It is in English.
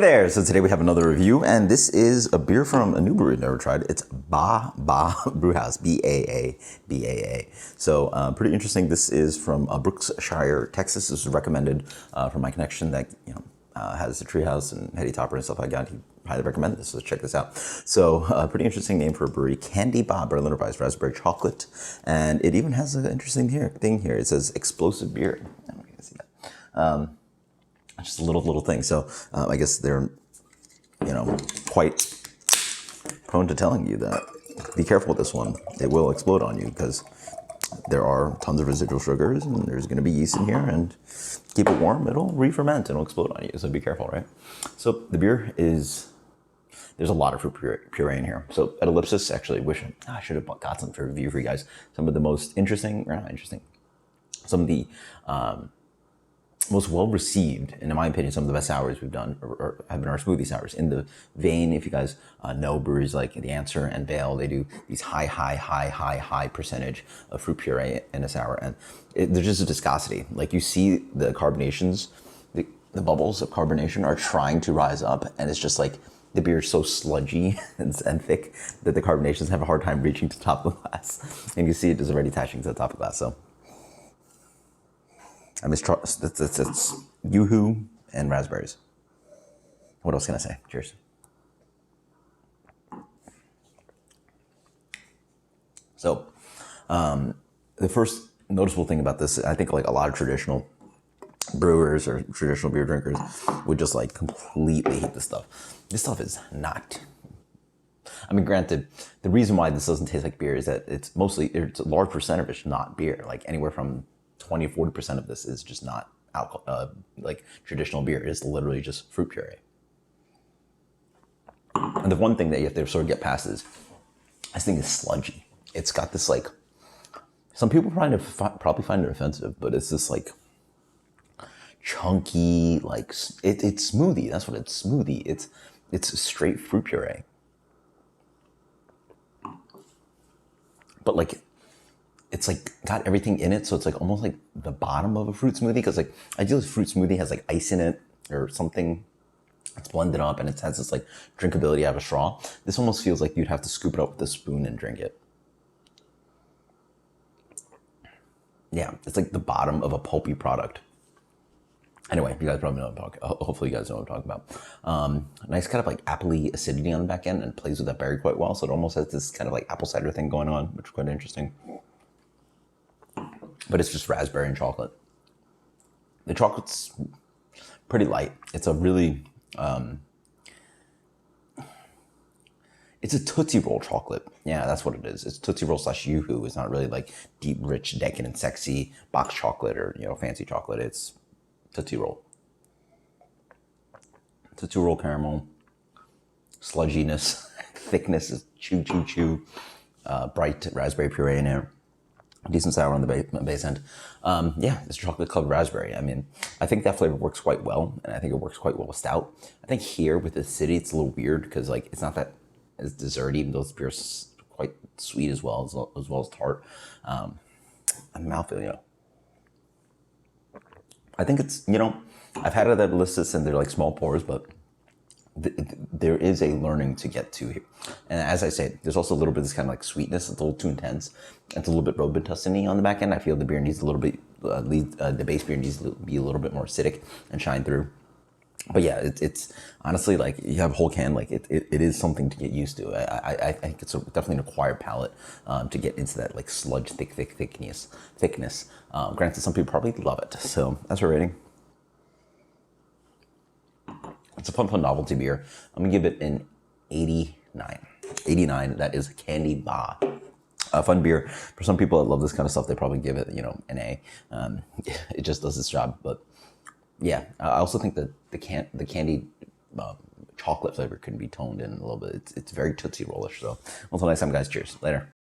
There, so today we have another review, and this is a beer from a new brewery I've never tried. It's Baa Baa Brewhouse, B-A-A. So pretty interesting. This is from Brookshire, Texas. This was recommended from my connection that has a treehouse and heady topper and stuff like that. He highly recommended this, so check this out. So pretty interesting name for a brewery. Candy Bar Berliner Weiss raspberry chocolate, and it even has an interesting thing here. It says explosive beer. I don't know if you can see that. Just a little thing. So I guess they're, quite prone to telling you that be careful with this one. It will explode on you because there are tons of residual sugars and there's going to be yeast in here, and keep it warm, it'll re-ferment and it'll explode on you. So be careful, right? So the beer is, there's a lot of fruit puree in here. So at Ellipsis, actually, I should have got some for review for you guys. Some of the most some of the most well-received, and in my opinion, some of the best sours we've done or have been our smoothie sours. In the vein, if you guys know breweries like The Answer and Vale, they do these high percentage of fruit puree in a sour, and there's just a viscosity. Like you see the carbonations, the bubbles of carbonation are trying to rise up, and it's just like the beer is so sludgy and thick that the carbonations have a hard time reaching to the top of the glass. And you see it is already attaching to the top of the glass, so. It's Yoo-hoo and raspberries. What else can I say? Cheers. So, the first noticeable thing about this, I think like a lot of traditional brewers or traditional beer drinkers would just like completely hate this stuff. This stuff is not. I mean, granted, the reason why this doesn't taste like beer is that it's a large percent of it's not beer. Like anywhere from 20-40% of this is just not alcohol, like traditional beer. It's literally just fruit puree. And the one thing that you have to sort of get past is, this thing is sludgy. It's got this like, some people probably find it offensive, but it's this like chunky, like it's smoothie. That's what it's, smoothie. It's straight fruit puree. But like, it's like got everything in it, so it's like almost like the bottom of a fruit smoothie, because like ideally fruit smoothie has like ice in it or something. It's blended up and it has this like drinkability out of a straw. This almost feels like you'd have to scoop it up with a spoon and drink it. Yeah, it's like the bottom of a pulpy product. Anyway, you guys probably know what I'm talking. Hopefully you guys know what I'm talking about. Nice kind of like appley acidity on the back end, and plays with that berry quite well. So it almost has this kind of like apple cider thing going on, which is quite interesting. But it's just raspberry and chocolate. The chocolate's pretty light. It's a really, it's a Tootsie Roll chocolate. Yeah, that's what it is. It's Tootsie Roll / Yoo-hoo. It's not really like deep, rich, decadent, sexy box chocolate or, fancy chocolate. It's Tootsie Roll. Tootsie Roll caramel, sludginess, thickness is chew. Bright raspberry puree in there. Decent sour on the base end. Yeah, it's chocolate covered raspberry. I mean, I think that flavor works quite well, and I think it works quite well with stout. I think here with the city, it's a little weird because like it's not that as desserty, even though this beer's quite sweet as well as tart. Mouthfeel, I think it's, I've had it at Ellipsis and they're like small pours, but there is a learning to get to here. And as I say, there's also a little bit of this kind of like sweetness. It's a little too intense. It's a little bit robitussin-y on the back end. I feel the beer needs a little bit, the base beer needs to be a little bit more acidic and shine through. But yeah, it's honestly like you have a whole can, like it is something to get used to. I think it's definitely an acquired palate to get into that like sludge thickness. Granted, some people probably love it. So that's our rating. It's a fun novelty beer. I'm gonna give it an 89. 89, that is Candy Bar. A fun beer. For some people that love this kind of stuff, they probably give it, an A. It just does its job. But yeah, I also think that the candy chocolate flavor can be toned in a little bit. It's very Tootsie Rollish. So until next time, guys, cheers. Later.